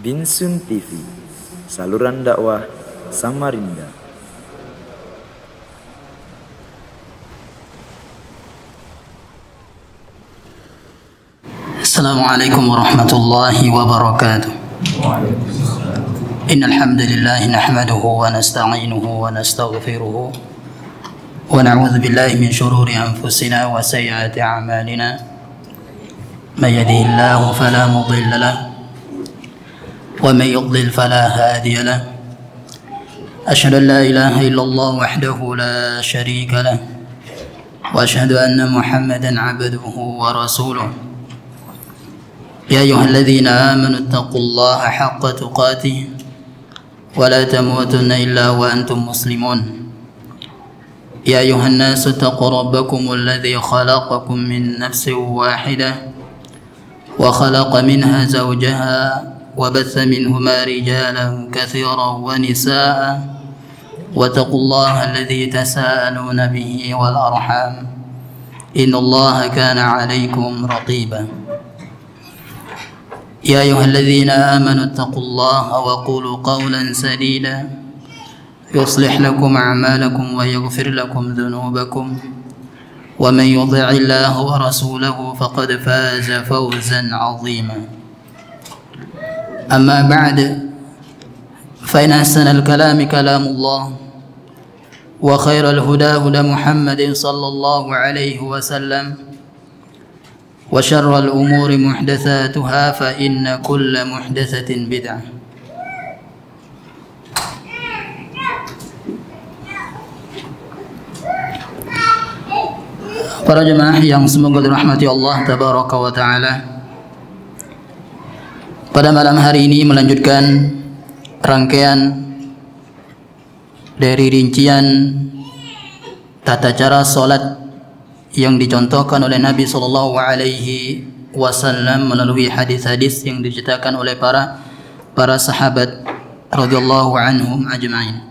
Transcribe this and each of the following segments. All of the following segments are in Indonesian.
Binsun TV, saluran dakwah Samarinda. Assalamualaikum warahmatullahi wabarakatuh. Innal hamdalillah nahmaduhu wa nasta'inuhu wa nastaghfiruhu wa na'udzu billahi min shururi anfusina wa sayyiati a'malina. May yahdihillahu fala mudilla lahu wa may yudlil fala hadiya lahu. Asyhadu an la ilaha illallah wahdahu la syarika lahu wa asyhadu anna Muhammadan 'abduhu wa rasuluhu. Ya ayyuhalladzina amanu taqullaha haqqa tuqatih wa la tamutunna illa wa antum muslimun. Ya ayyuhan nasu taqu rabbakumul ladzi khalaqakum min nafsin wahidah wa khalaqa minha zawjaha wa batha minhuma rijalan katsiran wa nisaa wa taqullaha alladzi tasaaluna bihi wal arham innallaha kana 'alaykum raqiba. يا أيها الذين آمنوا اتقوا الله وقولوا قولا سديدا يصلح لكم أعمالكم ويغفر لكم ذنوبكم ومن يطع الله ورسوله فقد فاز فوزا عظيما. أما بعد فإن أحسن الكلام كلام الله وخير الهدى هدى محمد صلى الله عليه وسلم وشر الأمور محدثاتها فإن كل محدثة بدعة. Para jemaah yang semoga dirahmati Allah Tabaraka wa Ta'ala, pada malam hari ini melanjutkan rangkaian dari rincian tata cara salat yang dicontohkan oleh Nabi Sallallahu Alaihi Wasallam melalui hadis-hadis yang diceritakan oleh para sahabat radhiyallahu anhum ajma'in.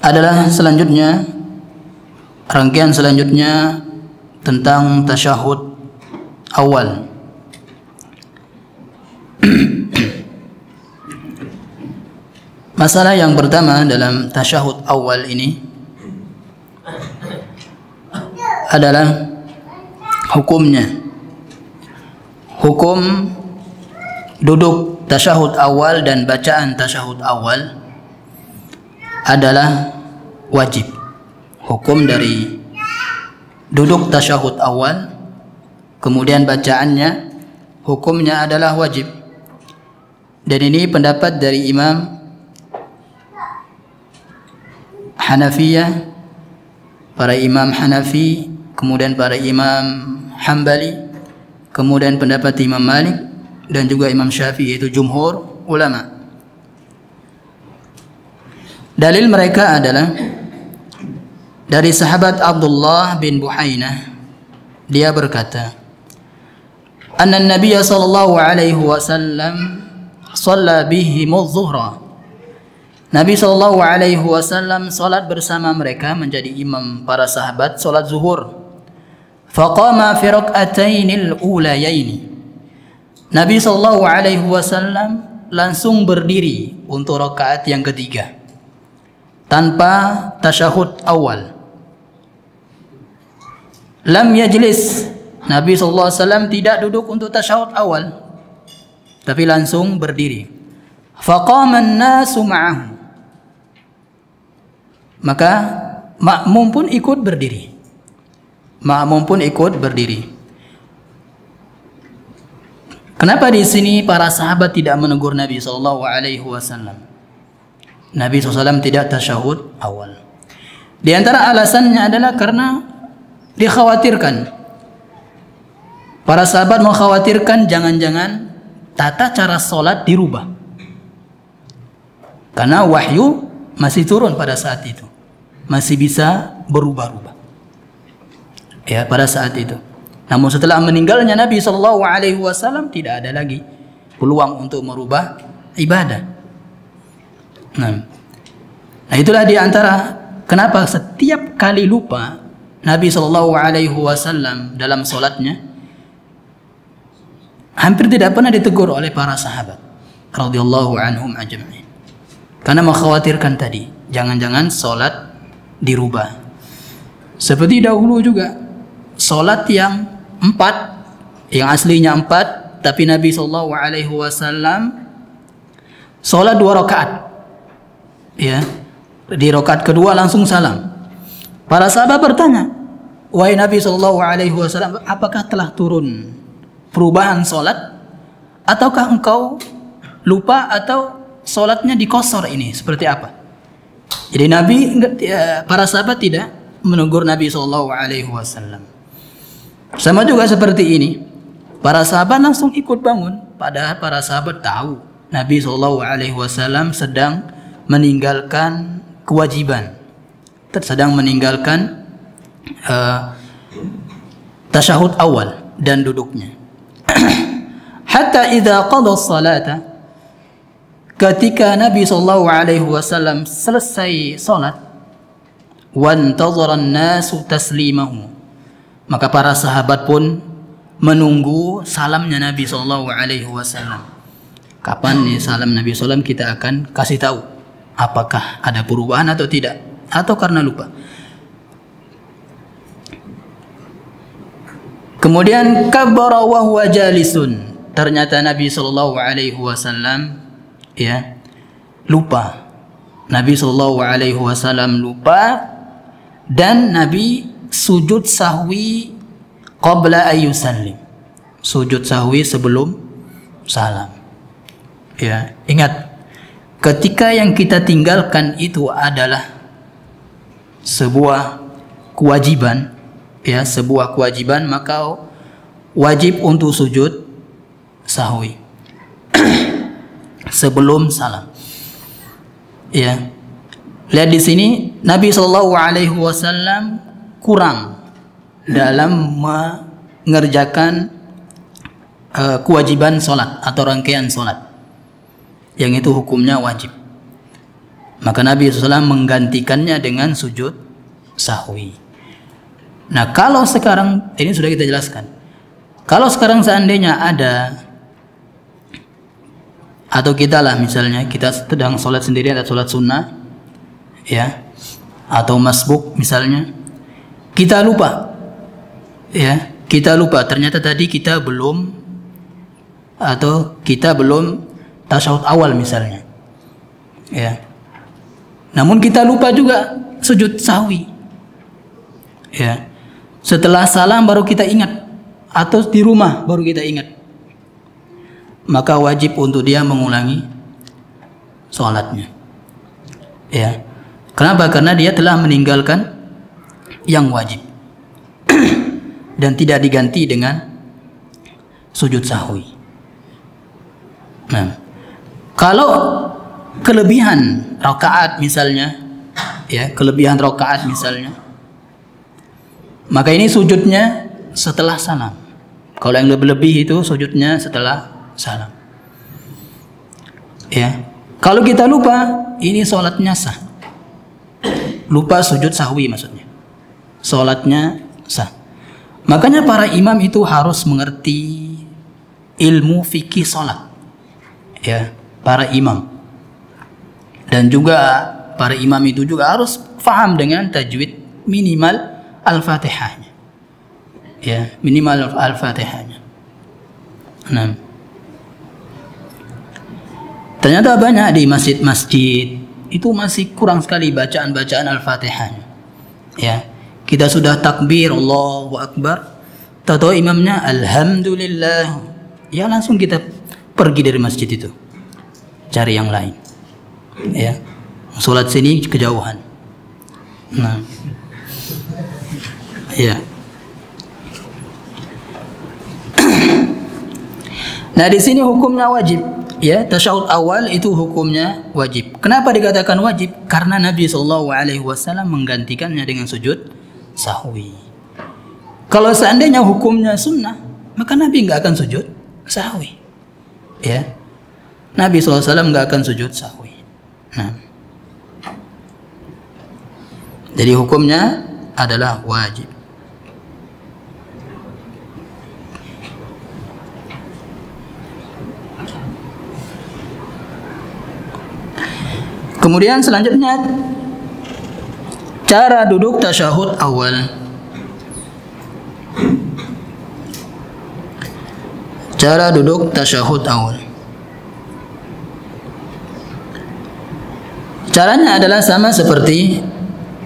Adalah selanjutnya rangkaian selanjutnya tentang tasyahud awal. Masalah yang pertama dalam tasyahud awal ini adalah hukumnya. Hukum duduk tasyahud awal dan bacaan tasyahud awal adalah wajib. Hukum dari duduk tasyahud awal kemudian bacaannya, hukumnya adalah wajib. Dan ini pendapat dari Imam Hanafiyah, para imam Hanafi, kemudian para imam Hambali, kemudian pendapat Imam Malik dan juga Imam Syafi'i, yaitu jumhur ulama. Dalil mereka adalah dari sahabat Abdullah bin Buhainah, dia berkata, "Anna an-nabiy sallallahu alaihi wasallam shalla bihim adh-dhuhra." Nabi Shallallahu Alaihi Wasallam salat bersama mereka, menjadi imam para sahabat salat zuhur. Faqama fi rak'atainil ulayaini. Nabi Shallallahu Alaihi Wasallam langsung berdiri untuk rakaat yang ketiga tanpa tasyahud awal. Lam yajlis. Nabi Shallallahu Alaihi Wasallam tidak duduk untuk tasyahud awal, tapi langsung berdiri. Faqama an-nasu ma'ahu. Maka makmum pun ikut berdiri. Makmum pun ikut berdiri. Kenapa di sini para sahabat tidak menegur Nabi Sallallahu Alaihi Wasallam? Nabi SAW tidak tasyahud awal. Di antara alasannya adalah karena dikhawatirkan. Para sahabat mengkhawatirkan jangan-jangan tata cara sholat dirubah. Karena wahyu masih turun pada saat itu. Masih bisa berubah-ubah. Ya, pada saat itu. Namun setelah meninggalnya Nabi Shallallahu Alaihi Wasallam tidak ada lagi peluang untuk merubah ibadah. Nah itulah di antara kenapa setiap kali lupa Nabi Shallallahu Alaihi Wasallam dalam solatnya hampir tidak pernah ditegur oleh para sahabat radhiyallahu anhum ajma'in. Karena mengkhawatirkan tadi, jangan-jangan sholat dirubah. Seperti dahulu juga, sholat yang 4, yang aslinya 4, tapi Nabi SAW sholat 2 rakaat. Ya, di rakaat kedua langsung salam. Para sahabat bertanya, wahai Nabi SAW, apakah telah turun perubahan sholat, ataukah engkau lupa, atau sholatnya dikosor ini seperti apa? Jadi para sahabat tidak menegur Nabi SAW. Sama juga seperti ini, para sahabat langsung ikut bangun, padahal para sahabat tahu Nabi SAW sedang meninggalkan kewajiban, sedang meninggalkan tasyahud awal dan duduknya. Hatta idza qada salata, ketika Nabi SAW selesai salat, wantazara an-nasu taslimahu, maka para sahabat pun menunggu salamnya Nabi SAW. Kapan nih salam Nabi SAW, kita akan kasih tahu apakah ada perubahan atau tidak, atau karena lupa. Kemudian kabbara wa huwa jalisun, ternyata Nabi SAW ya lupa. Nabi SAW lupa, dan Nabi sujud sahwi qabla ayyusallim, sujud sahwi sebelum salam. Ya, ingat, ketika yang kita tinggalkan itu adalah sebuah kewajiban, ya, sebuah kewajiban, maka wajib untuk sujud sahwi sebelum salam. Ya, lihat di sini Nabi SAW kurang dalam mengerjakan kewajiban sholat atau rangkaian sholat yang itu hukumnya wajib. Maka Nabi SAW menggantikannya dengan sujud sahwi. Nah, kalau sekarang, ini sudah kita jelaskan, kalau sekarang seandainya ada, atau kita lah misalnya, kita sedang sholat sendirian atau sholat sunnah, ya, atau masbuk misalnya, kita lupa, ya, kita lupa, ternyata tadi kita belum tasyahud awal misalnya, ya, namun kita lupa juga sujud sahwi, ya, setelah salam baru kita ingat, atau di rumah baru kita ingat, maka wajib untuk dia mengulangi sholatnya. Ya, kenapa? Karena dia telah meninggalkan yang wajib dan tidak diganti dengan sujud sahwi. Nah, kalau kelebihan rakaat misalnya, ya, kelebihan rakaat misalnya, maka ini sujudnya setelah salam. Kalau yang lebih-lebih itu sujudnya setelah salam. Ya, kalau kita lupa, ini sholatnya sah. Lupa sujud sahwi maksudnya, sholatnya sah. Makanya para imam itu harus mengerti ilmu fikih sholat, ya, para imam. Dan juga para imam itu juga harus paham dengan tajwid, minimal al-fatihahnya, ya, minimal al-fatihahnya. Nah, ternyata banyak di masjid-masjid itu masih kurang sekali bacaan-bacaan al-fatihahnya, ya. Kita sudah takbir Allahu Akbar, tahu imamnya alhamdulillah, ya, langsung kita pergi dari masjid itu, cari yang lain, ya, sholat sini kejauhan. Nah, ya. Nah, di sini hukumnya wajib, ya, tasyahud awal itu hukumnya wajib. Kenapa dikatakan wajib? Karena Nabi SAW menggantikannya dengan sujud sahwi. Kalau seandainya hukumnya sunnah, maka Nabi nggak akan sujud sahwi, ya. Nabi SAW nggak akan sujud sahwi. Nah, jadi hukumnya adalah wajib. Kemudian selanjutnya cara duduk tasyahud awal. Cara duduk tasyahud awal. Caranya adalah sama seperti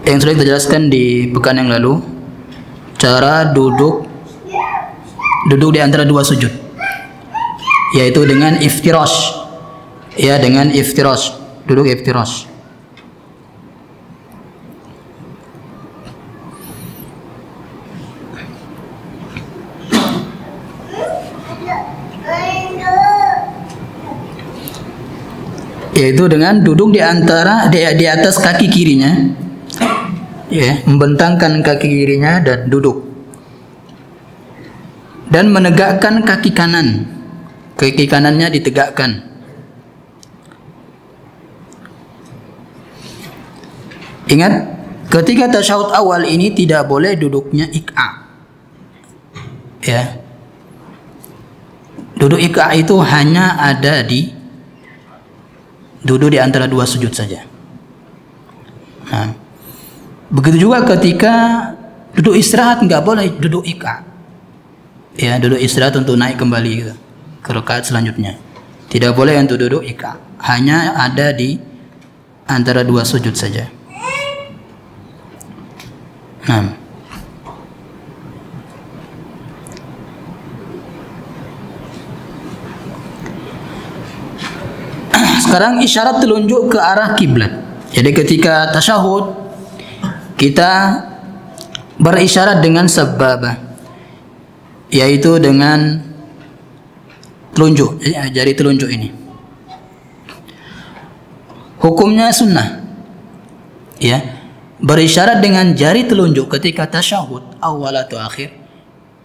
yang sudah kita jelaskan di pekan yang lalu. Cara duduk di antara dua sujud, yaitu dengan iftirash. Ya, dengan iftirash, duduk iftirash. Yaitu dengan duduk di atas kaki kirinya, ya, membentangkan kaki kirinya dan duduk, dan menegakkan kaki kanannya ditegakkan. Ingat, ketika tasyahud awal ini tidak boleh duduknya iqa. Ya, duduk iqa itu hanya ada duduk di antara dua sujud saja. Nah, begitu juga ketika duduk istirahat nggak boleh duduk iqa. Ya, duduk istirahat untuk naik kembali gitu, ke rakaat selanjutnya. Tidak boleh untuk duduk iqa. Hanya ada di antara dua sujud saja. Nah, sekarang isyarat telunjuk ke arah kiblat. Jadi ketika tasyahud kita berisyarat dengan sababah, yaitu dengan telunjuk, jari telunjuk ini. Hukumnya sunnah. Ya, berisyarat dengan jari telunjuk ketika tasyahud awal atau akhir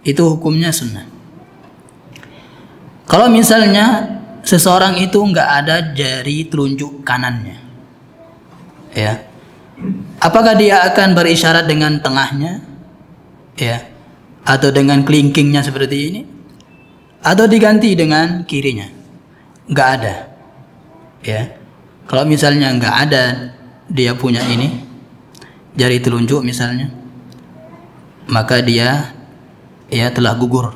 itu hukumnya sunnah. Kalau misalnya seseorang itu nggak ada jari telunjuk kanannya, ya, apakah dia akan berisyarat dengan tengahnya, ya, atau dengan kelingkingnya seperti ini, atau diganti dengan kirinya? Nggak ada, ya. Kalau misalnya nggak ada dia punya ini jari telunjuk misalnya, maka dia ya telah gugur,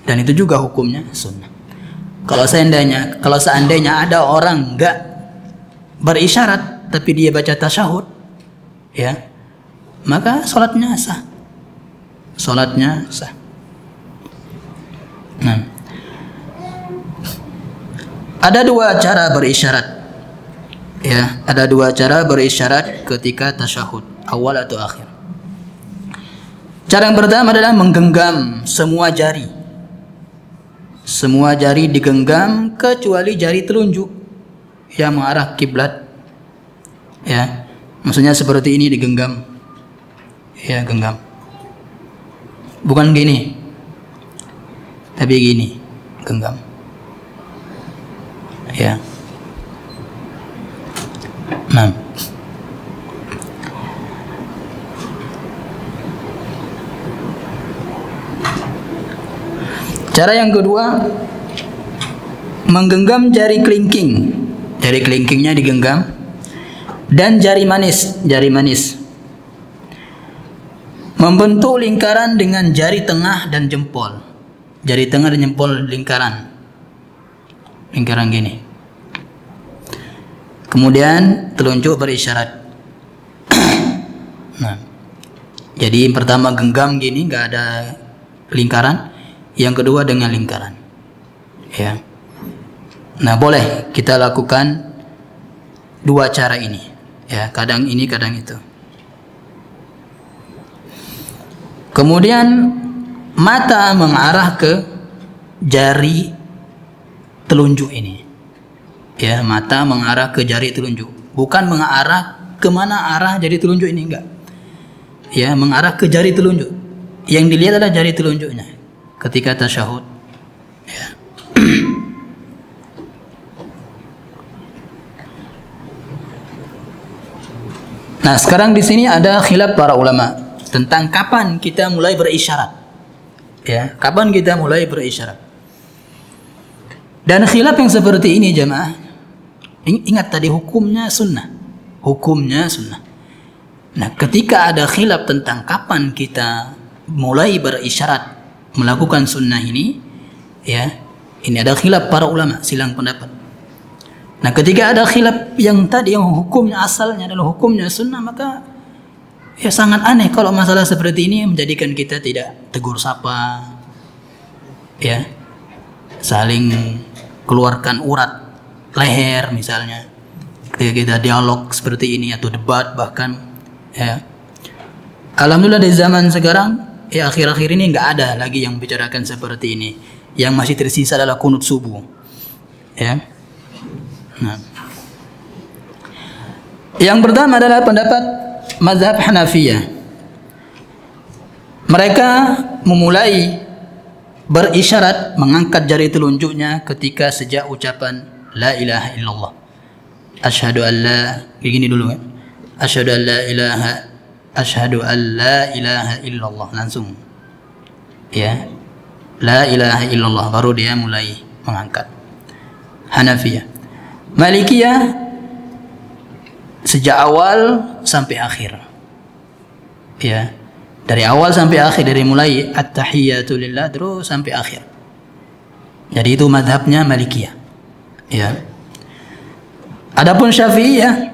dan itu juga hukumnya sunnah. Kalau seandainya ada orang nggak berisyarat tapi dia baca tasyahud, ya, maka sholatnya sah. Sholatnya sah. Nah, ada dua cara berisyarat. Ya, ada dua cara berisyarat ketika tasyahud awal atau akhir. Cara yang pertama adalah menggenggam semua jari. Semua jari digenggam kecuali jari telunjuk yang mengarah kiblat. Ya, maksudnya seperti ini digenggam. Ya, genggam. Bukan gini, tapi gini, genggam. Ya. Nah, cara yang kedua, menggenggam jari kelingking. Jari kelingkingnya digenggam, dan jari manis. Membentuk lingkaran dengan jari tengah dan jempol. Jari tengah dan jempol lingkaran gini. Kemudian telunjuk berisyarat. Nah, jadi yang pertama genggam gini, nggak ada lingkaran. Yang kedua dengan lingkaran. Ya. Nah, boleh kita lakukan dua cara ini. Ya, kadang ini, kadang itu. Kemudian mata mengarah ke jari telunjuk ini. Ya, mata mengarah ke jari telunjuk, bukan mengarah kemana arah jari telunjuk ini, enggak. Ya, mengarah ke jari telunjuk. Yang dilihat adalah jari telunjuknya ketika tasyahud. Ya. Nah, sekarang di sini ada khilaf para ulama tentang kapan kita mulai berisyarat. Ya, kapan kita mulai berisyarat. Dan khilaf yang seperti ini jemaah, Ingat tadi hukumnya sunnah. Hukumnya sunnah. Nah, ketika ada khilaf tentang kapan kita mulai berisyarat melakukan sunnah ini, ya, ini ada khilaf para ulama, silang pendapat. Nah, ketika ada khilaf yang tadi yang hukumnya asalnya adalah hukumnya sunnah, maka ya sangat aneh kalau masalah seperti ini menjadikan kita tidak tegur sapa, ya, saling keluarkan urat leher misalnya. Ketika kita dialog seperti ini atau debat bahkan, ya. Alhamdulillah di zaman sekarang, ya akhir-akhir ini nggak ada lagi yang membicarakan seperti ini. Yang masih tersisa adalah kunut subuh, ya. Nah. Yang pertama adalah pendapat mazhab Hanafiyah. Mereka memulai berisyarat mengangkat jari telunjuknya ketika sejak ucapan la ilaha illallah. Asyhadu an la, begini dulu kan. Asyhadu an la ilaha, asyhadu an la ilaha illallah, langsung. Ya. La ilaha illallah, baru dia mulai mengangkat. Hanafiyah. Malikiyah sejak awal sampai akhir. Ya. Dari awal sampai akhir, dari mulai at-tahiyyatu lillah terus sampai akhir. Jadi itu mazhabnya Malikiyah. Ya. Adapun Syafi'iyah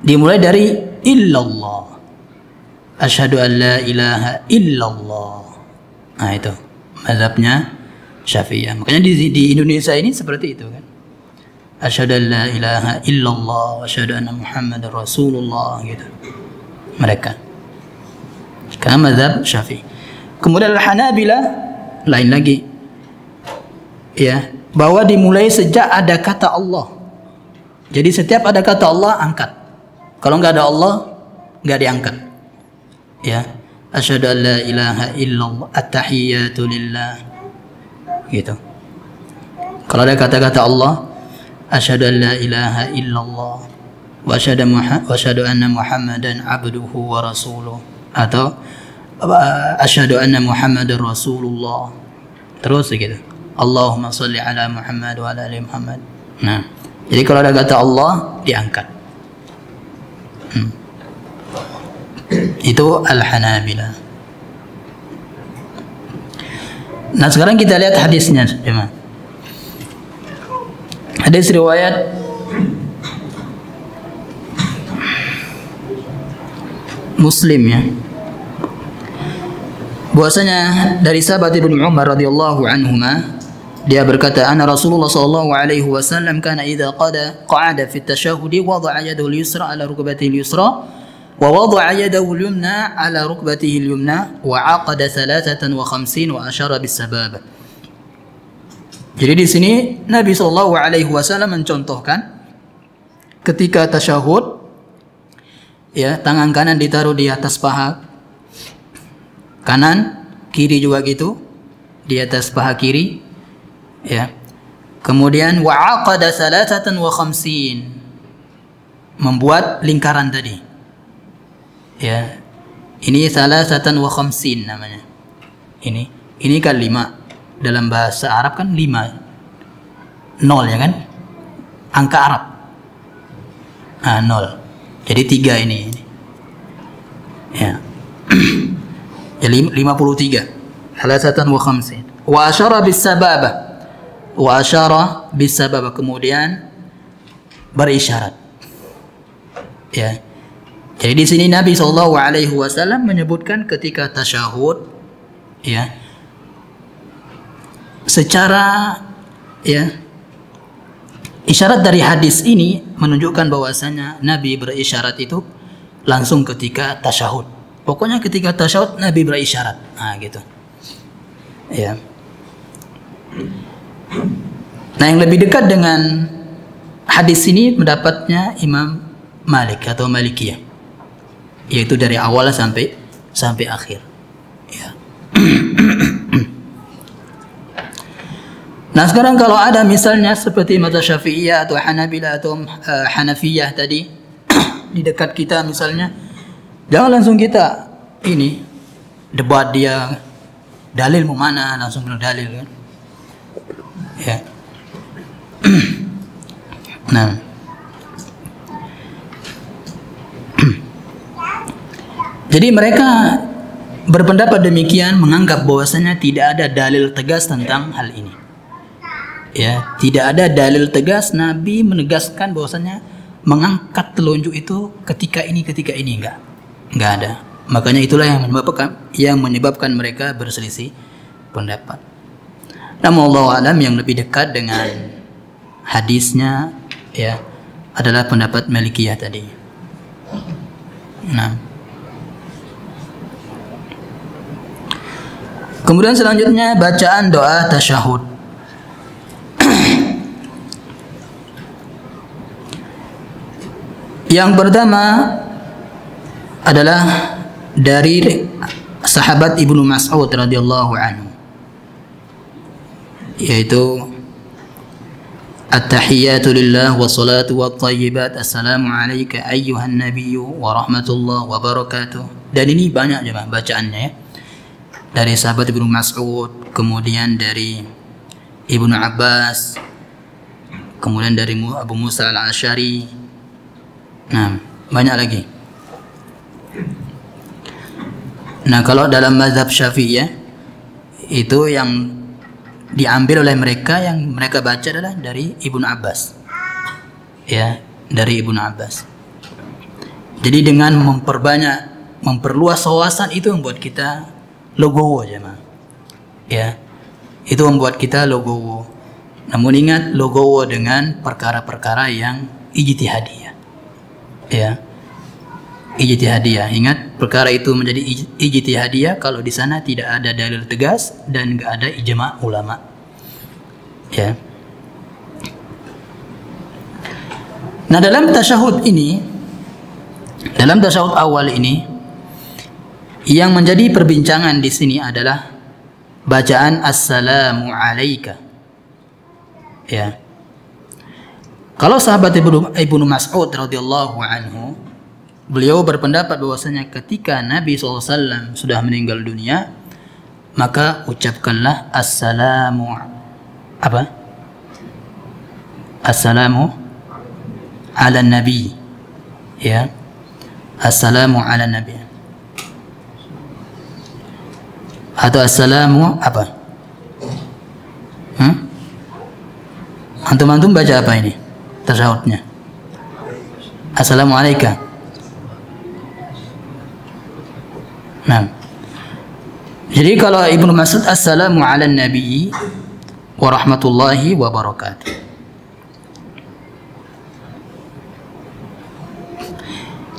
dimulai dari illallah. Asyhadu an la ilaha illallah. Nah, itu mazhabnya Syafi'iyah. Makanya di Indonesia ini seperti itu kan. Asyhadu an la ilaha illallah wa asyhadu anna Muhammadar Rasulullah gitu. Mereka. Karena mazhab Syafi'i. Kemudian Al-Hanabilah lain lagi. Ya, bahwa dimulai sejak ada kata Allah. Jadi setiap ada kata Allah angkat. Kalau enggak ada Allah enggak diangkat. Ya. Asyhadu an la ilaha illallah, at-tahiyyatu lillah. Gitu. Kalau ada kata-kata Allah, asyhadu an la ilaha illallah wa asyhadu anna Muhammadan abduhu wa rasuluh, atau asyhadu anna Muhammadar Rasulullah. Terus gitu. Allahumma shalli ala Muhammad wa ala ali Muhammad. Nah, jadi kalau ada kata Allah diangkat. Itu Al-Hanabilah. Nah, sekarang kita lihat hadisnya, jemaah. Hadis riwayat Muslim, ya. Bahwasanya dari sahabat Ibnu Umar radhiyallahu anhuma, dia berkata, "Anna Rasulullah sallallahu alaihi wasallam kana idza qa'ada fi at-tashahhud wada'a yadahu al-yusra 'ala rukbatihi al-yusra wa wada'a yadahu al-yumna 'ala rukbatihi al-yumna wa 'aqada 53 wa asyara bis-sababah." Jadi di sini Nabi sallallahu alaihi wasallam mencontohkan ketika tasyahud, ya, tangan kanan ditaruh di atas paha kanan, kiri juga gitu, di atas paha kiri, ya. Kemudian wa'aqada 53, membuat lingkaran tadi, ya. Ini 53 namanya. Ini kan 5. Dalam bahasa Arab kan 5, 0 ya kan, angka Arab. 0. Jadi 3 ini. Ya. Jadi 53. 53. Wa asyara bis-sababah. Wa asyara bis-sababah, kemudian berisyarat. Ya. Jadi di sini Nabi sallallahu alaihi wasallam menyebutkan ketika tasyahud, ya, secara, ya, isyarat dari hadis ini menunjukkan bahwasanya Nabi berisyarat itu langsung ketika tasyahud. Pokoknya ketika tasyahud Nabi berisyarat. Nah, gitu. Ya. Nah, yang lebih dekat dengan hadis ini pendapatnya Imam Malik atau Malikiyah, yaitu dari awal sampai akhir. Ya. Nah, sekarang kalau ada misalnya seperti mazhab Syafi'iyah atau Hanabilah atau Hanafiyah tadi di dekat kita misalnya, jangan langsung kita ini debat dia, dalil mau mana, langsung bilang dalil kan. Ya. Nah, jadi mereka berpendapat demikian, menganggap bahwasanya tidak ada dalil tegas tentang hal ini. Ya, tidak ada dalil tegas. Nabi menegaskan bahwasanya mengangkat telunjuk itu ketika ini enggak ada. Makanya itulah yang menyebabkan mereka berselisih pendapat. Namun Allah alam, yang lebih dekat dengan hadisnya ya adalah pendapat Malikiyah tadi. Nah, kemudian selanjutnya bacaan doa tasyahud. Yang pertama adalah dari sahabat Ibnu Mas'ud radhiyallahu anhu, yaitu at-tahiyyatu lillah wa salatu wa thayyibat, assalamu alayka ayyuhan nabiyyu wa rahmatullah wa barakatuh. Dan ini banyak jemaah bacaannya ya. Dari sahabat Ibnu Mas'ud, kemudian dari Ibnu Abbas, kemudian dari Abu Musa al-Asy'ari. Nah, banyak lagi. Nah, kalau dalam mazhab Syafi'iyah itu yang diambil oleh mereka, yang mereka baca adalah dari Ibnu Abbas. Ya, dari Ibnu Abbas. Jadi dengan memperluas wawasan itu membuat kita logowo jemaah. Ya. Itu membuat kita logowo. Namun ingat, logowo dengan perkara-perkara yang ijtihadiyah. Ya. Ijtihadiyah. Ingat, perkara itu menjadi ijtihadiyah kalau di sana tidak ada dalil tegas dan enggak ada ijma' ulama. Ya. Nah, dalam tasyahud awal ini yang menjadi perbincangan di sini adalah bacaan assalamu alayka. Ya. Kalau sahabat Ibnu Mas'ud radhiyallahu anhu, beliau berpendapat bahwasanya ketika Nabi SAW sudah meninggal dunia, maka ucapkanlah assalamu ala nabi. Ya. Assalamu ala nabi. Atau assalamu apa? Antum baca apa ini? Tasyahudnya. Assalamualaikum. Nah. Jadi kalau Ibnu Mas'ud assalamu ala nabi wa rahmatullahi wa barakatuh.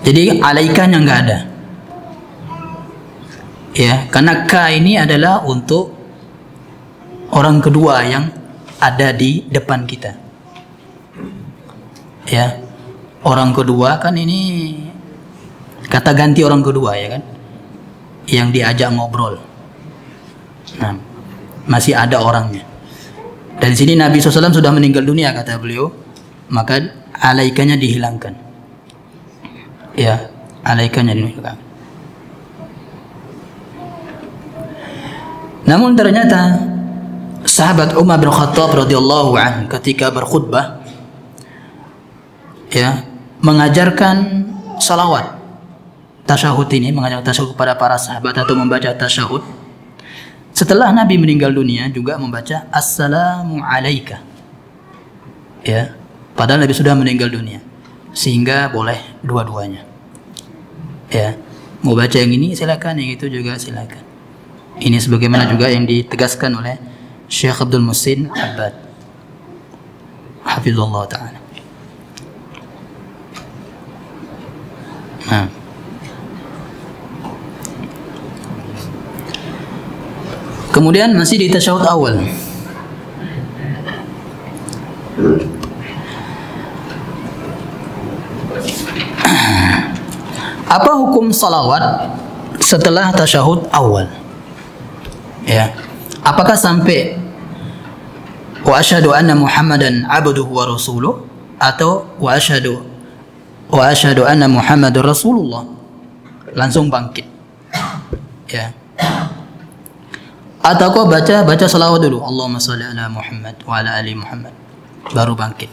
Jadi alaikanya enggak ada. Ya, karena ka ini adalah untuk orang kedua yang ada di depan kita. Ya, orang kedua kan ini kata ganti orang kedua ya kan, yang diajak ngobrol. Nah, masih ada orangnya. Dari sini Nabi SAW sudah meninggal dunia kata beliau, maka alaikanya dihilangkan. Ya, alaikanya dihilangkan. Namun ternyata sahabat Umar bin Khattab radhiyallahu anhu ketika berkhutbah ya mengajarkan salawat tasyahud ini, mengajarkan tasyahud kepada para sahabat atau membaca tasyahud setelah Nabi meninggal dunia juga membaca assalamu alaika. Ya, padahal Nabi sudah meninggal dunia, sehingga boleh dua-duanya. Ya, mau baca yang ini silakan, yang itu juga silakan. Ini sebagaimana juga yang ditegaskan oleh Syekh Abdul Muhsin Abbad hafizallahu ta'ala. Nah. Kemudian masih di tasyahud awal. Apa hukum salawat setelah tasyahud awal? Ya. Apakah sampai wa asyhadu anna Muhammadan abduhu wa rasuluh atau wa asyhadu anna Muhammadar Rasulullah langsung bangkit? Ya. Atau kau baca salawat dulu, Allahumma shalli ala Muhammad wa ala ali Muhammad, baru bangkit.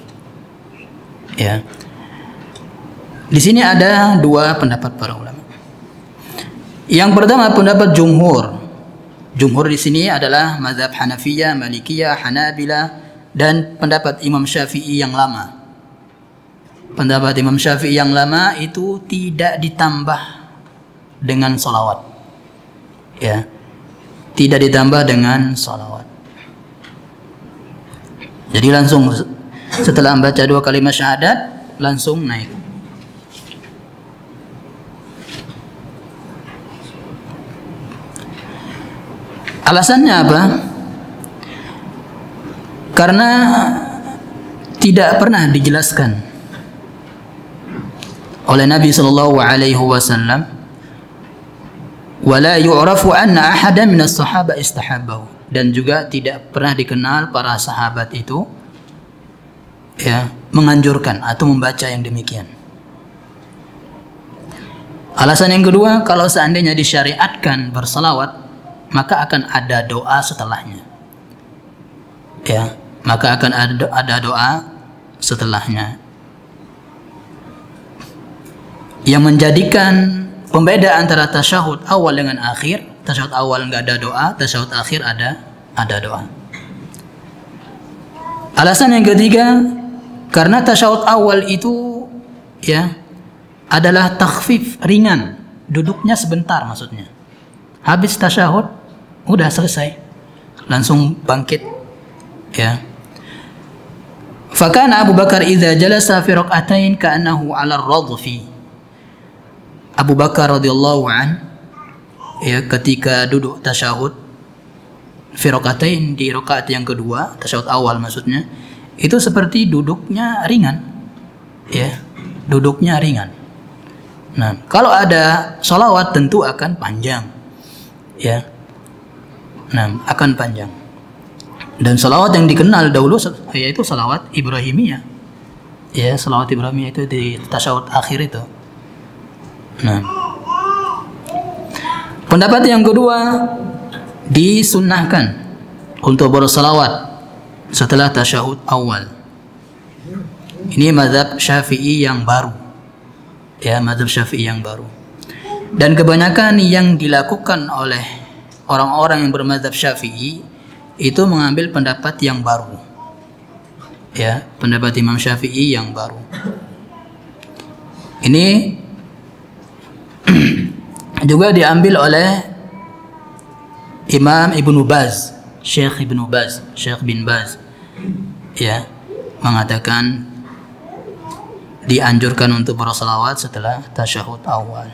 Ya. Di sini ada dua pendapat para ulama. Yang pertama pendapat jumhur. Jumhur di sini adalah mazhab Hanafiyah, Malikiyah, Hanabilah, dan pendapat Imam Syafi'i yang lama. Pendapat Imam Syafi'i yang lama itu tidak ditambah dengan salawat. Ya. Tidak ditambah dengan salawat. Jadi langsung setelah membaca dua kalimat syahadat langsung naik. Alasannya apa? Karena tidak pernah dijelaskan oleh Nabi sallallahu alaihi wasallam, wala yu'rafu anna ahadan minas sahaba istahabbahu, dan juga tidak pernah dikenal para sahabat itu ya menganjurkan atau membaca yang demikian. Alasan yang kedua, kalau seandainya disyariatkan bersalawat, maka akan ada doa setelahnya. Ya, maka akan ada doa setelahnya. Yang menjadikan pembeda antara tasyahud awal dengan akhir, tasyahud awal enggak ada doa, tasyahud akhir ada doa. Alasan yang ketiga, karena tasyahud awal itu ya adalah takhfif, ringan, duduknya sebentar maksudnya. Habis tasyahud udah selesai, langsung bangkit ya. Fakana Abu Bakar idza jalasa fi rak'atain ka'annahu 'ala ar-radfi. Abu Bakar radhiyallahu an ya ketika duduk tasyahud fi rak'atain, di rakaat yang kedua, tasyahud awal maksudnya, itu seperti duduknya ringan ya, duduknya ringan. Nah, kalau ada sholawat tentu akan panjang ya. Nah, akan panjang. Dan salawat yang dikenal dahulu yaitu salawat Ibrahimiyah. Ya, salawat Ibrahimiyah itu di tasyahud akhir itu. Nah, pendapat yang kedua, disunnahkan untuk bersalawat setelah tasyahud awal. Ini mazhab Syafi'i yang baru. Ya, mazhab Syafi'i yang baru. Dan kebanyakan yang dilakukan oleh orang-orang yang bermazhab Syafi'i itu mengambil pendapat yang baru. Ya, pendapat Imam Syafi'i yang baru. Ini juga diambil oleh Imam Ibnu Baz, Syekh Ibnu Baz, Syekh bin Baz. Ya, mengatakan dianjurkan untuk bersalawat setelah tasyahud awal.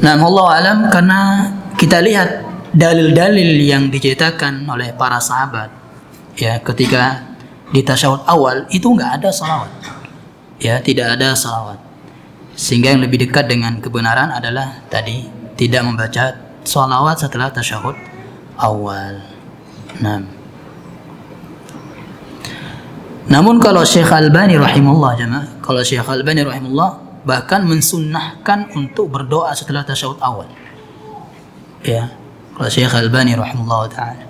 Nah, Allah alam, karena kita lihat dalil-dalil yang diceritakan oleh para sahabat ya ketika di tasyahud awal itu nggak ada salawat. Ya, tidak ada salawat. Sehingga yang lebih dekat dengan kebenaran adalah tadi tidak membaca salawat setelah tasyahud awal. Namun kalau Syekh Albani rahimahullah jemaah, kalau Syekh Albani rahimahullah bahkan mensunnahkan untuk berdoa setelah tasyahud awal. Ya, kalau Syekh Albani rahimahullah taala.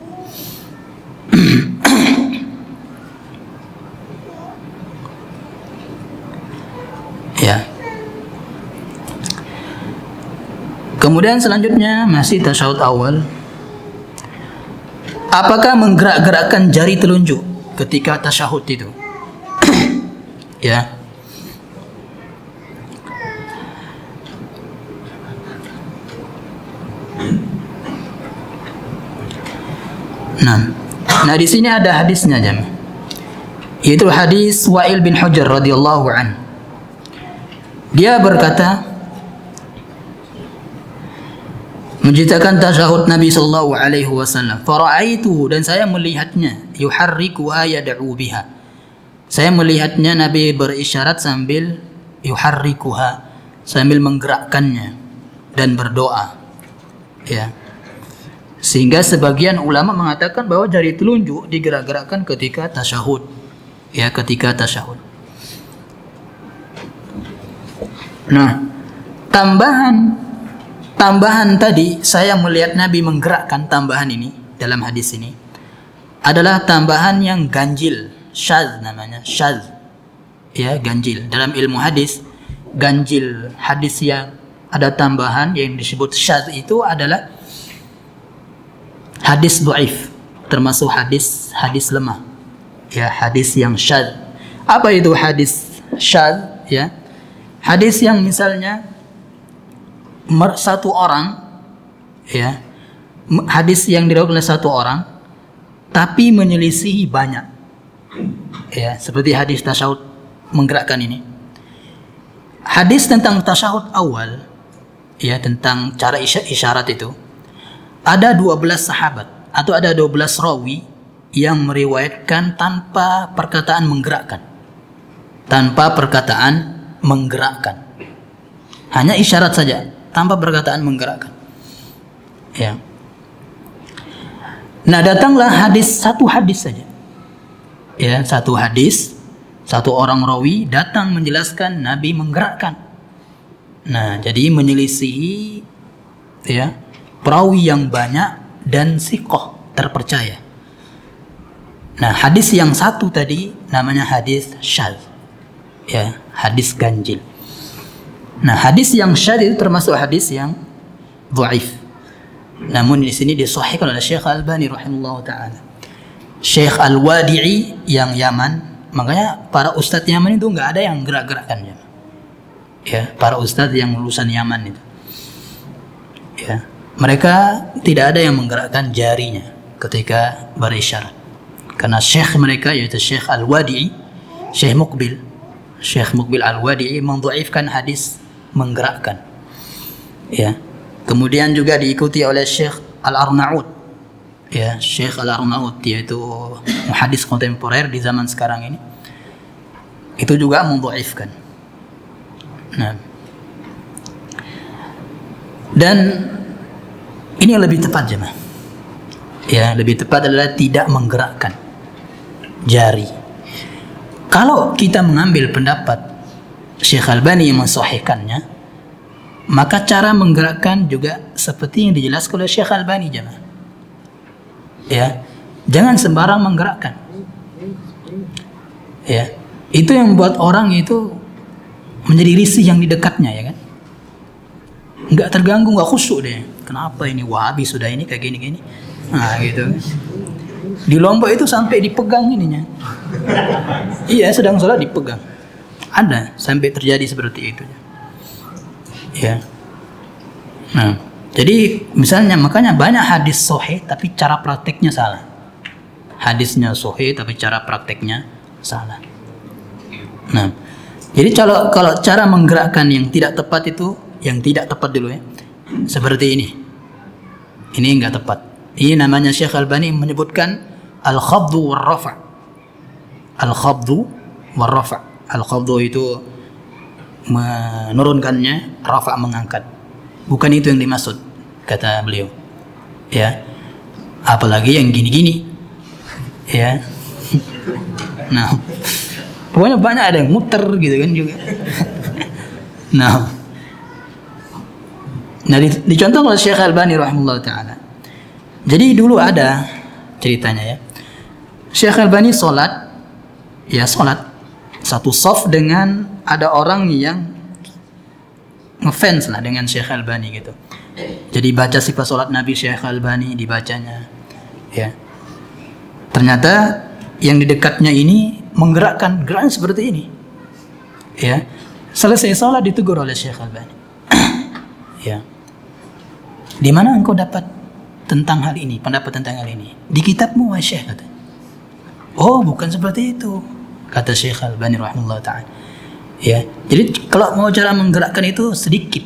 Ya. Kemudian selanjutnya masih tasyahud awal. Apakah menggerak-gerakkan jari telunjuk ketika tasyahud itu? Ya. Nah, di sini ada hadisnya jemaah. Yaitu hadis Wa'il bin Hujr radhiyallahu an. Dia berkata, menceritakan tasyahud Nabi sallallahu alaihi wasallam, fara'aituhu, dan saya melihatnya, yuharrikuha yad'u biha. Saya melihatnya Nabi berisyarat sambil yuharrikuha, sambil menggerakkannya dan berdoa. Ya. Sehingga sebagian ulama mengatakan bahwa jari telunjuk digerak-gerakkan ketika tasyahud. Ya, ketika tasyahud. Nah, tambahan tadi saya melihat Nabi menggerakkan tambahan ini dalam hadis ini adalah tambahan yang ganjil, syadz namanya, syadz. Ya, ganjil. Dalam ilmu hadis, ganjil hadis yang ada tambahan yang disebut syadz itu adalah hadis dhaif, termasuk hadis lemah. Ya, hadis yang syadz. Apa itu hadis syadz? Ya, hadis yang misalnya satu orang, ya, hadis yang diriwayatkan oleh satu orang tapi menyelisihi banyak, ya, seperti hadis tasyahud menggerakkan ini. Hadis tentang tasyahud awal, ya, tentang cara isyarat itu, ada 12 sahabat atau ada 12 rawi yang meriwayatkan tanpa perkataan menggerakkan, hanya isyarat saja, tanpa perkataan menggerakkan. Ya. Nah, datanglah satu hadis saja. Ya, satu hadis, satu orang rawi datang menjelaskan Nabi menggerakkan. Nah, jadi menyelisihi, ya, perawi yang banyak dan siqah, terpercaya. Nah, hadis yang satu tadi namanya hadis syadz. Ya, hadis ganjil. Nah, hadis yang syadz itu termasuk hadis yang dhaif. Namun di sini disahihkan oleh Syekh Al-Albani rahimahullah taala. Syekh Al-Wadi'i yang Yaman, makanya para ustadz Yaman itu nggak ada yang gerak-gerakkan, ya. Ya, para ustadz yang lulusan Yaman itu, ya, mereka tidak ada yang menggerakkan jarinya ketika berisyarat, karena syekh mereka yaitu Syekh Al-Wadi'i, Syekh Muqbil Al-Wadi'i mendhaifkan hadis menggerakkan. Ya. Kemudian juga diikuti oleh Syekh Al-Arnaud. Ya, Syekh Al-Arnaud yaitu muhaddis kontemporer di zaman sekarang ini. Itu juga mendhaifkan. Nah. Dan ini yang lebih tepat, jemaah. Ya, lebih tepat adalah tidak menggerakkan jari. Kalau kita mengambil pendapat Syekh Albani yang mensahihkannya, maka cara menggerakkan juga seperti yang dijelaskan oleh Syekh Albani, jemaah. Ya, jangan sembarang menggerakkan. Ya, itu yang membuat orang itu menjadi risih yang di dekatnya, ya kan? Nggak terganggu, nggak khusyuk deh. Kenapa ini Wahabi sudah ini kayak gini-gini? Nah, gitu. Di Lombok itu sampai dipegang ininya. Iya, sedang sholat dipegang. Ada sampai terjadi seperti itu. Ya. Nah, jadi misalnya makanya banyak hadis sahih tapi cara prakteknya salah. Hadisnya sahih tapi cara prakteknya salah. Nah, jadi kalau cara menggerakkan yang tidak tepat itu, yang tidak tepat dulu, ya. Seperti ini. Ini enggak tepat. Ini namanya Syekh Albani menyebutkan al-khabdu war-rafa'. Al-khabdu war-rafa'. Al-khabdu itu menurunkannya, rafa' mengangkat. Bukan itu yang dimaksud, kata beliau. Ya. Apalagi yang gini-gini. Ya. Nah, pokoknya banyak ada yang muter gitu kan juga. Nah, dicontoh oleh Syekh Albani rahimahullah taala. Jadi dulu ada ceritanya, ya. Syekh Albani sholat satu shaf dengan ada orang yang ngefans lah dengan Syekh Albani gitu. Jadi baca sifat sholat Nabi Syekh Albani dibacanya, ya. Ternyata yang di dekatnya ini menggerakkan gerakan seperti ini, ya. Selesai sholat ditegur oleh Syekh Albani. Ya. Di mana engkau dapat tentang hal ini, pendapat tentang hal ini? Di kitabmu, wahai Syekh, kata. Oh, bukan seperti itu, kata Syekh Albani rahimahullah ta'ala. Ya, jadi kalau mau cara menggerakkan itu sedikit,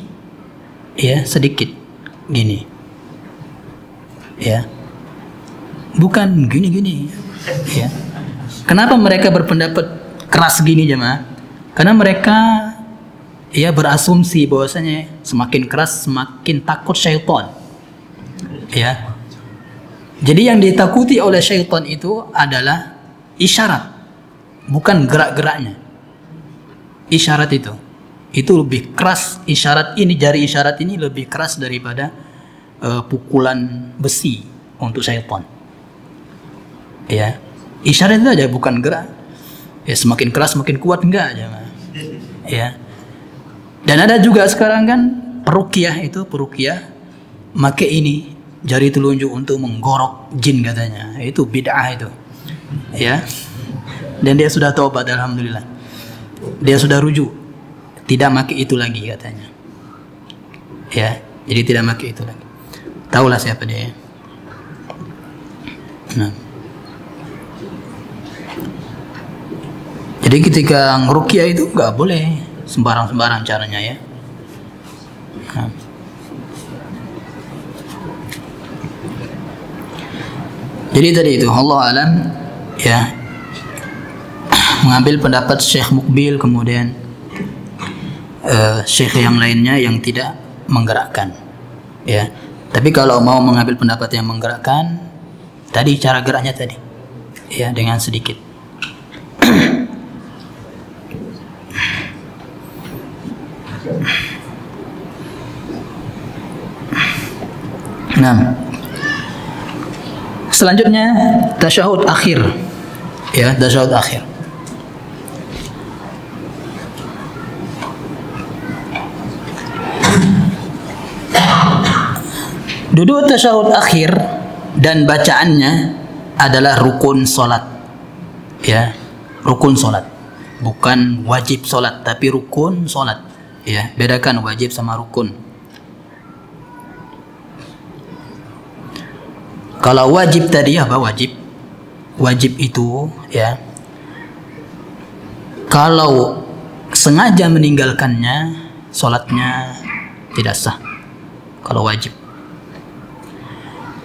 ya, sedikit gini, ya, bukan gini-gini, ya. Kenapa mereka berpendapat keras gini, jemaah? Karena mereka, ya, berasumsi bahwasanya semakin keras semakin takut syaitan, ya. Jadi yang ditakuti oleh syaitan itu adalah isyarat, bukan gerak-geraknya. Isyarat itu lebih keras. Isyarat ini, jari isyarat ini lebih keras daripada pukulan besi, untuk syaitan. Ya, isyarat itu aja, bukan gerak. Ya, semakin keras semakin kuat enggak aja. Ya. Dan ada juga sekarang kan peruqyah make ini jari telunjuk untuk menggorok jin katanya. Itu bid'ah itu. Ya. Dan dia sudah taubat alhamdulillah. Dia sudah rujuk. Tidak make itu lagi katanya. Ya, jadi tidak make itu lagi. Tahulah siapa dia. Nah. Jadi ketika ngeruqyah itu nggak boleh sembarang-sembarang caranya ya. Nah. Jadi tadi itu Allah alam ya, mengambil pendapat Syekh Mukbil, kemudian Syekh yang lainnya yang tidak menggerakkan ya. Tapi kalau mau mengambil pendapat yang menggerakkan, tadi cara geraknya tadi ya, dengan sedikit. Nah, selanjutnya tasyahud akhir ya, tasyahud akhir. Duduk tasyahud akhir dan bacaannya adalah rukun solat ya, rukun solat, bukan wajib solat tapi rukun solat ya. Bedakan wajib sama rukun. Kalau wajib tadi apa wajib? Wajib itu ya, kalau sengaja meninggalkannya solatnya tidak sah. Kalau wajib.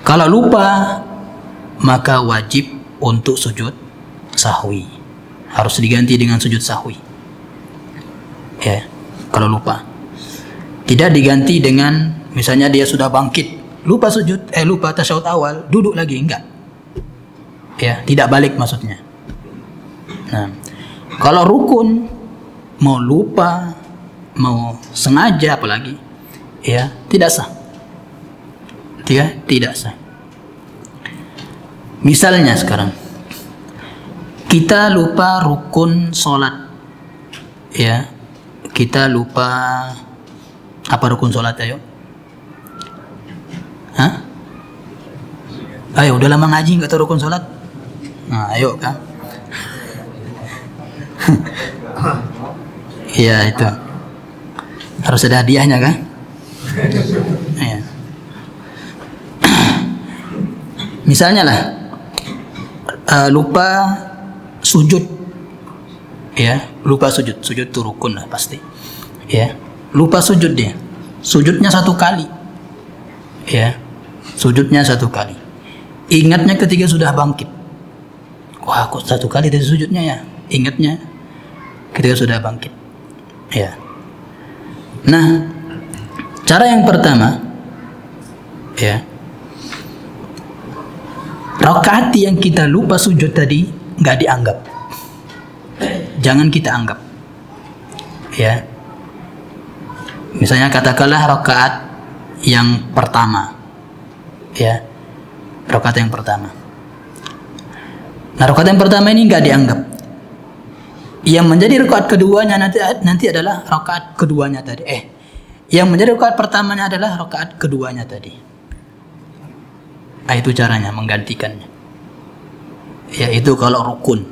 Kalau lupa maka wajib untuk sujud sahwi. Harus diganti dengan sujud sahwi. Ya, kalau lupa. Tidak diganti dengan misalnya dia sudah bangkit, lupa sujud, lupa tasyahud awal, duduk lagi, enggak. Ya, tidak balik maksudnya. Nah, kalau rukun mau lupa, mau sengaja apalagi, ya, tidak sah. Tidak sah. Misalnya sekarang kita lupa rukun sholat, ya, kita lupa apa rukun sholat, ayo? Hah? Ayo, udah lama ngaji nggak tahu rukun sholat? Nah, ayo kan? Iya itu harus ada hadiahnya kan? Ya. Misalnya lah lupa sujud, ya, lupa sujud itu rukun lah pasti, ya, lupa sujud dia, sujudnya 1 kali, ya, sujudnya 1 kali, ingatnya ketika sudah bangkit, wah kok 1 kali dari sujudnya ya, ingatnya ketika sudah bangkit, ya. Nah, cara yang pertama, ya, rakaat yang kita lupa sujud tadi nggak dianggap, jangan kita anggap, ya. Misalnya katakanlah rakaat yang pertama, ya, rakaat yang pertama. Nah, rakaat yang pertama ini nggak dianggap. Yang menjadi rakaat keduanya nanti adalah rakaat keduanya tadi. Yang menjadi rakaat pertamanya adalah rakaat keduanya tadi. Nah, itu caranya menggantikannya. Ya, itu kalau rukun.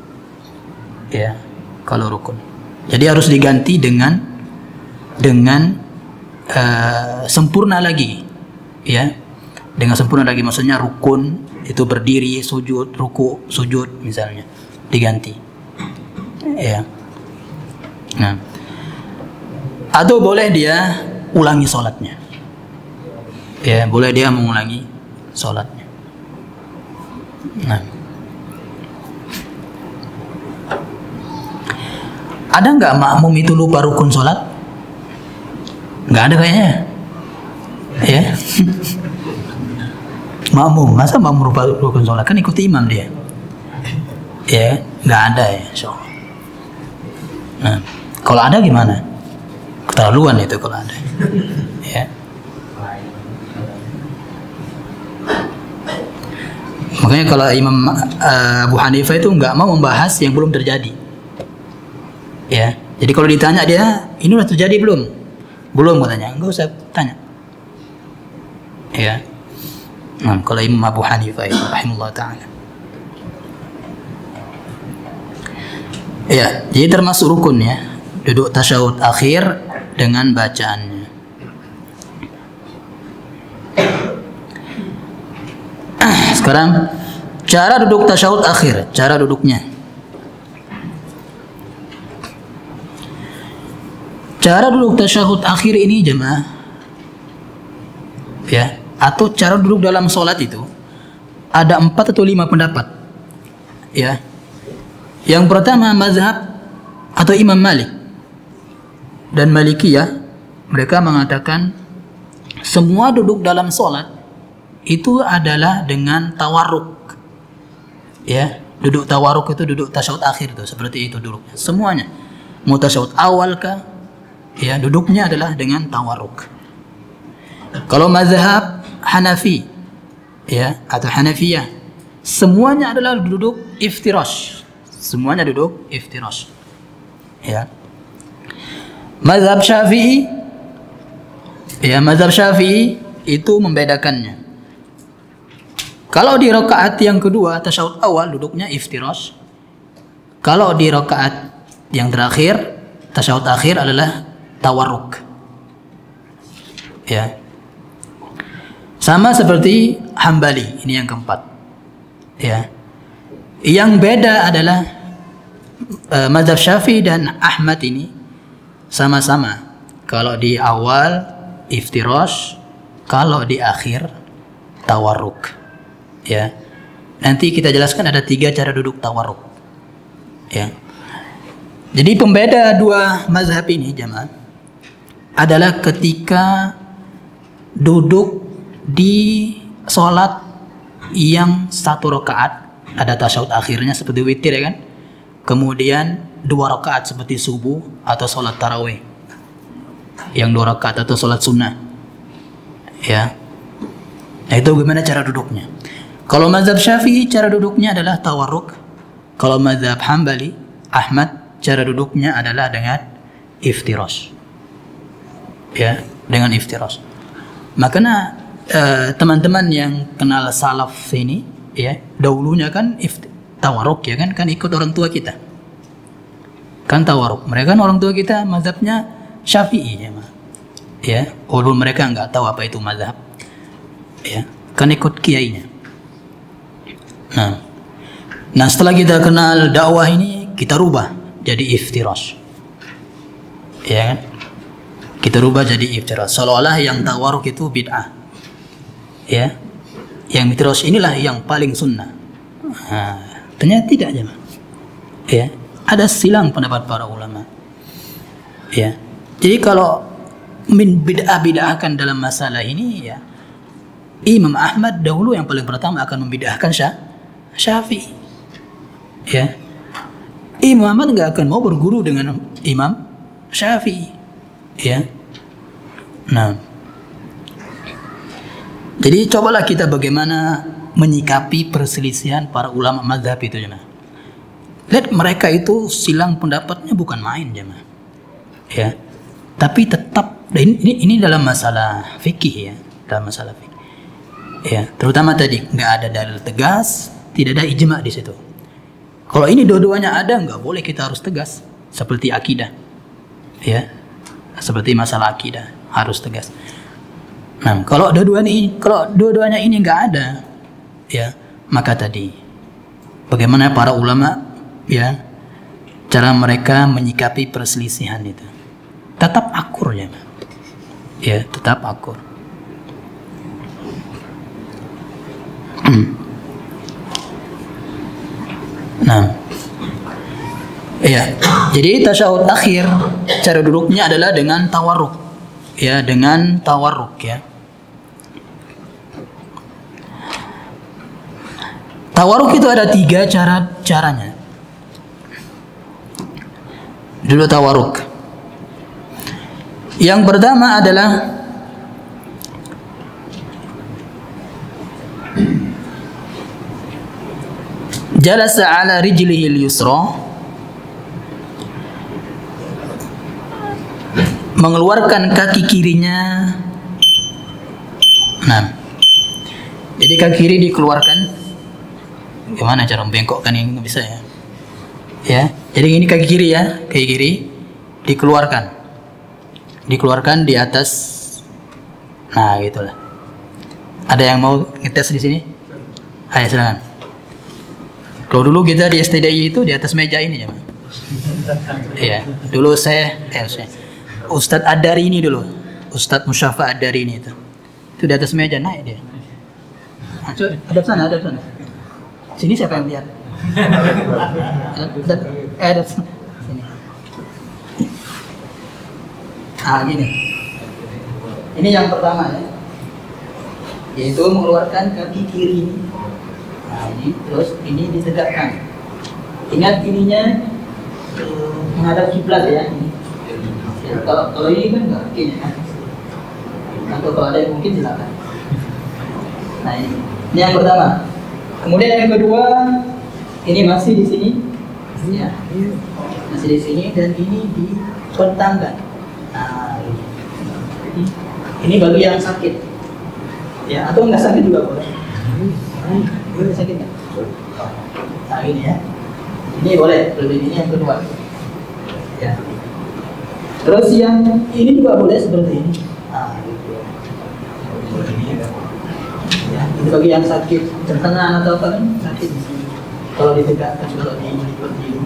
Ya, kalau rukun. Jadi harus diganti dengan sempurna lagi. Ya. Dengan sempurna lagi maksudnya rukun itu berdiri, sujud, ruku, sujud misalnya. Diganti. Ya. Nah. Atau boleh dia ulangi sholatnya. Ya, boleh dia mengulangi sholatnya. Nah, ada nggak makmum itu lupa rukun sholat? Nggak ada kayaknya, ya. Makmum, masa makmum lupa rukun sholat? Kan ikuti imam dia, ya. Nggak ada ya, insyaallah. Nah, kalau ada gimana? Keterlaluan itu kalau ada, ya. Makanya kalau Imam Abu Hanifah itu nggak mau membahas yang belum terjadi. Ya, jadi kalau ditanya dia, ini udah terjadi belum? Belum katanya, nggak usah tanya. Ya, nah, kalau Imam Abu Hanifah itu rahimahullah taala. Ya, jadi termasuk rukun ya, duduk tasyahud akhir dengan bacaannya. Sekarang cara duduk tasyahud akhir, cara duduknya. Cara duduk tasyahud akhir ini jemaah, ya, atau cara duduk dalam sholat itu ada 4 atau 5 pendapat, ya. Yang pertama mazhab atau Imam Malik dan Malikiyah, mereka mengatakan semua duduk dalam sholat itu adalah dengan tawarruk, ya. Duduk tawarruk itu duduk tasyahud akhir itu seperti itu duduknya, semuanya. Mau tasyahud awal kah, ya, duduknya adalah dengan tawarruk. Kalau mazhab Hanafi, ya, atau Hanafiyah, semuanya adalah duduk iftirash. Semuanya duduk iftirash. Ya. Mazhab Syafi'i, ya, mazhab Syafi'i itu membedakannya. Kalau di rakaat yang kedua tasyahud awal duduknya iftirash. Kalau di rakaat yang terakhir tasyahud akhir adalah tawarruk. Ya. Sama seperti Hambali, ini yang keempat. Ya. Yang beda adalah mazhab Syafi'i dan Ahmad ini sama-sama. Kalau di awal iftirash, kalau di akhir tawarruk. Ya. Nanti kita jelaskan ada 3 cara duduk tawarruk. Ya. Jadi pembeda dua mazhab ini jemaah adalah ketika duduk di sholat yang 1 rakaat ada tasyahud akhirnya seperti witir, ya kan? Kemudian 2 rakaat seperti subuh atau sholat tarawih yang 2 rakaat atau sholat sunnah, ya. Nah, itu gimana cara duduknya? Kalau mazhab Syafi'i cara duduknya adalah tawarruk. Kalau mazhab Hambali, Ahmad, cara duduknya adalah dengan iftirash, ya, dengan iftirash. Makanya teman-teman yang kenal salaf ini, ya, dahulunya kan tawarruk, ya kan ikut orang tua kita kan tawarruk. Mereka kan orang tua kita mazhabnya Syafi'i, ya, walaupun mereka nggak tahu apa itu mazhab, ya, kan ikut kiainya. Nah setelah kita kenal dakwah ini, kita rubah jadi iftirash, ya kan? Kita rubah jadi iftirash, seolah-olah yang tawarruk itu bid'ah, ya. Yang iftirash inilah yang paling sunnah. Ternyata tidak, jemaah. Ya, ada silang pendapat para ulama. Ya. Jadi kalau bid'ah-bid'ahkan dalam masalah ini, ya, Imam Ahmad dahulu yang paling pertama akan membid'ahkan Syafi'i. Ya. Imam Ahmad nggak akan mau berguru dengan Imam Syafi'i, ya. Nah, jadi cobalah kita bagaimana menyikapi perselisihan para ulama mazhab itu, jemaah. Lihat mereka itu silang pendapatnya bukan main, jemaah, ya. Tapi tetap ini dalam masalah fikih, ya, dalam masalah fikih, ya. Terutama tadi nggak ada dalil tegas, tidak ada ijma di situ. Kalau ini dua-duanya ada, nggak boleh kita harus tegas. Seperti akidah, ya, seperti masalah akidah harus tegas. Nah, kalau dua-duanya ini nggak ada, ya, maka tadi bagaimana para ulama, ya, cara mereka menyikapi perselisihan itu tetap akur, ya, tetap akur. Nah, ya, jadi tasyahud akhir cara duduknya adalah dengan tawarruk, ya, dengan tawarruk, ya. Tawarruk itu ada 3 caranya. Dulu tawarruk. Yang pertama adalah jalasa ala rijlihi al-yusra, mengeluarkan kaki kirinya. Nah, jadi kaki kiri dikeluarkan. Gimana cara membengkokkan ini? Nggak bisa ya. Ya, jadi ini kaki kiri ya, kaki kiri dikeluarkan di atas. Nah, gitulah. Ada yang mau ngetes di sini? Ayo silakan. Kalau dulu kita di STDI itu di atas meja ini ya. Iya, dulu saya Ustadz Adari ini dulu, Ustadz Musyafa Adari ini itu di atas meja naik dia. Ada sana. Sini siapa yang lihat? Ada sini. Gini. Ini yang pertama ya, yaitu mengeluarkan kaki kiri. Nah, ini terus ini ditegakkan. Ingat ininya menghadap kiblat ya. Ya, kalau ini kan nggak mungkin ya. Atau kalau ada yang mungkin silakan. Nah ini yang pertama. Kemudian yang kedua, ini masih di sini, ya, masih di sini dan ini dibentangkan. Nah, ini bagi yang sakit, ya, atau nggak sakit juga boleh. Boleh sakit nggak? Nah ini ya, ini boleh. Lebih ini yang kedua, ya. Terus yang ini juga boleh seperti ini. Nah, ya, itu bagi yang sakit terkena atau apa kan sakit di sini. Kalau ditegakkan, kalau seperti ini.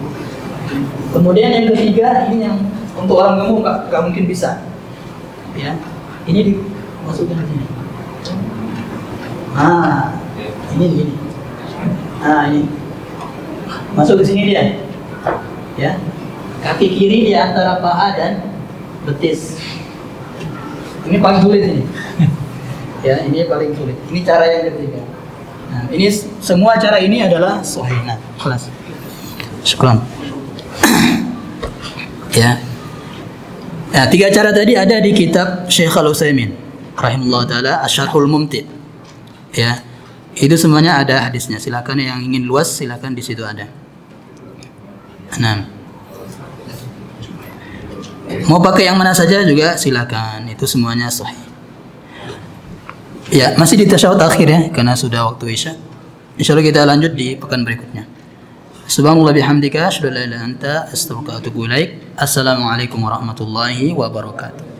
Kemudian yang ketiga, ini yang untuk orang gemuk nggak mungkin bisa. Ya, ini dimasukkan ke sini. Nah, ini begini. Nah ini masuk ke sini dia. Ya, kaki kiri di antara paha dan betis. Ini paling sulit ini. Ya, ini paling sulit. Ini cara yang ketiga. Nah, ini semua cara ini adalah sahih. Nah, kelas. Syukran. Ya. Nah, tiga cara tadi ada di kitab Syekh Al-Utsaimin rahimahullah taala Asy-Syarhul Mumti'. Ya. Itu semuanya ada hadisnya. Silakan yang ingin luas silakan di situ ada. Nah. Mau pakai yang mana saja juga silakan. Itu semuanya sahih. Ya, masih di tasyahud akhir ya, karena sudah waktu Isya. Insyaallah kita lanjut di pekan berikutnya. Subhanallah bihamdika, asyhadu an la ilaha illa anta, astaghfiruka wa atubu ilaik. Assalamualaikum warahmatullahi wabarakatuh.